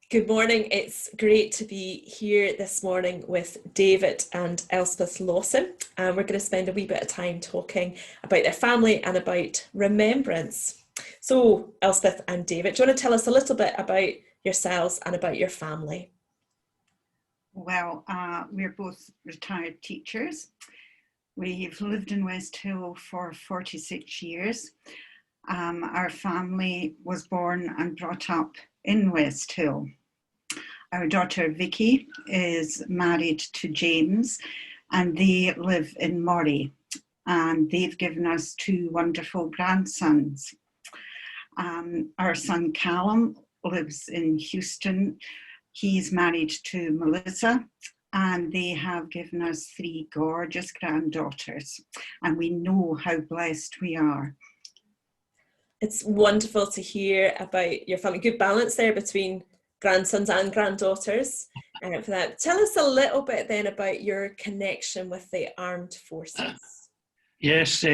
Good morning. It's great to be here this morning with David and Elspeth Lawson. And we're going to spend a wee bit of time talking about their family and about remembrance. So, Elspeth and David, do you want to tell us a little bit about yourselves and about your family? Well, we're both retired teachers. We've lived in West Hill for 46 years. Our family was born and brought up in West Hill. Our daughter Vicky is married to James and they live in Moray, and they've given us two wonderful grandsons. Our son Callum lives in Houston. He's married to Melissa, and they have given us three gorgeous granddaughters, and we know how blessed we are. It's wonderful to hear about your family. Good balance there between grandsons and granddaughters. For that, tell us a little bit then about your connection with the armed forces. Yes,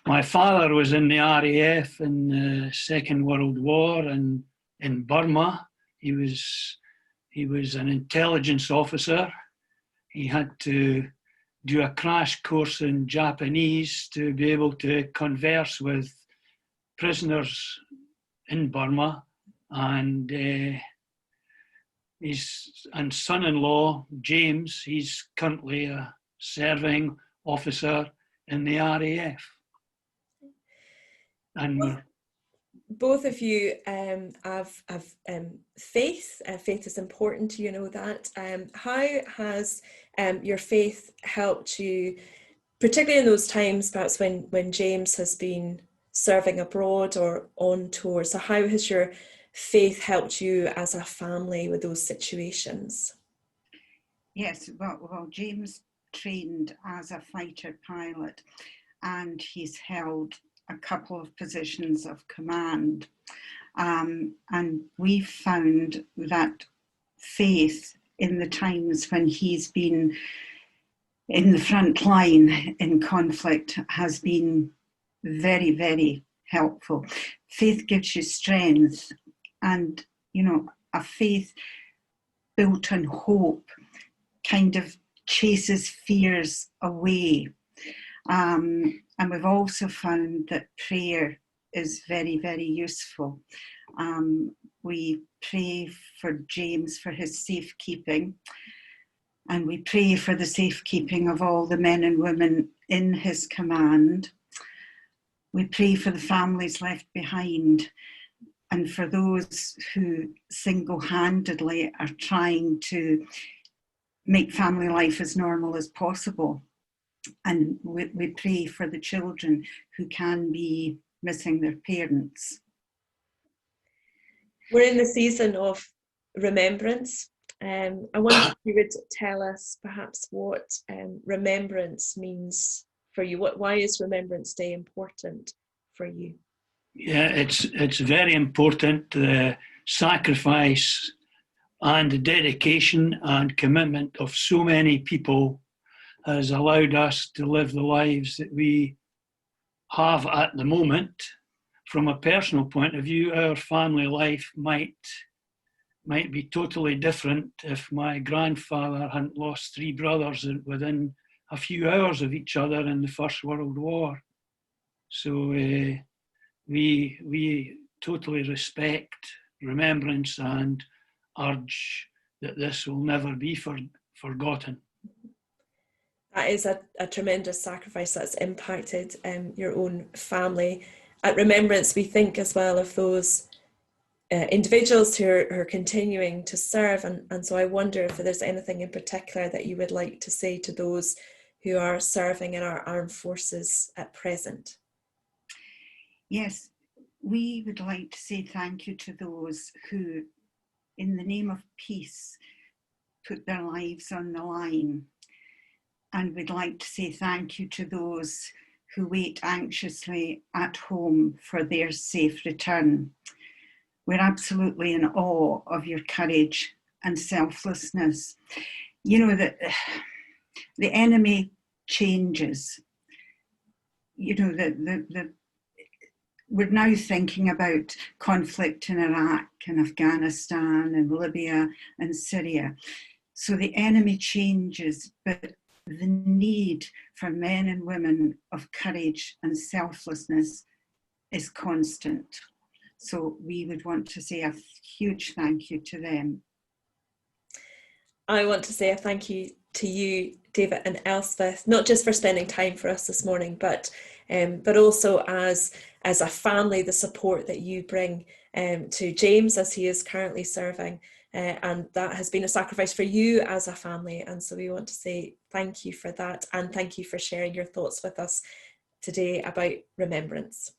my father was in the RAF in the Second World War and in Burma. He was an intelligence officer. He had to do a crash course in Japanese to be able to converse with prisoners in Burma, and his son-in-law, James, he's currently a serving officer in the RAF. And both of you have faith. Faith is important to you, know that. How has your faith helped you, particularly in those times perhaps when James has been serving abroad or on tour? So how has your faith helped you as a family with those situations? Yes, well, James trained as a fighter pilot, and he's held a couple of positions of command. And we've found that faith in the times when he's been in the front line in conflict has been very, very helpful. Faith gives you strength, and, you know, a faith built on hope kind of chases fears away. And we've also found that prayer is very, very useful. We pray for James for his safekeeping, and we pray for the safekeeping of all the men and women in his command. We pray for the families left behind and for those who single-handedly are trying to make family life as normal as possible. And we pray for the children who can be missing their parents. We're in the season of remembrance. I wonder if you would tell us perhaps what remembrance means for you. Why is Remembrance Day important for you? yeah, it's very important. The sacrifice and the dedication and commitment of so many people has allowed us to live the lives that we have at the moment. From a personal point of view, our family life might be totally different if my grandfather hadn't lost three brothers within a few hours of each other in the First World War. So we totally respect remembrance and urge that this will never be forgotten. That is a tremendous sacrifice that's impacted your own family. At Remembrance, we think as well of those individuals who are continuing to serve, and so I wonder if there's anything in particular that you would like to say to those who are serving in our armed forces at present. Yes, we would like to say thank you to those who, in the name of peace, put their lives on the line. And we'd like to say thank you to those who wait anxiously at home for their safe return. We're absolutely in awe of your courage and selflessness. You know that the enemy changes. You know that we're now thinking about conflict in Iraq and Afghanistan and Libya and Syria. So the enemy changes, but the need for men and women of courage and selflessness is constant. So we would want to say a huge thank you to them. I want to say a thank you to you, David and Elspeth, not just for spending time for us this morning, but also as a family, the support that you bring to James as he is currently serving. And that has been a sacrifice for you as a family. And so we want to say thank you for that. And thank you for sharing your thoughts with us today about remembrance.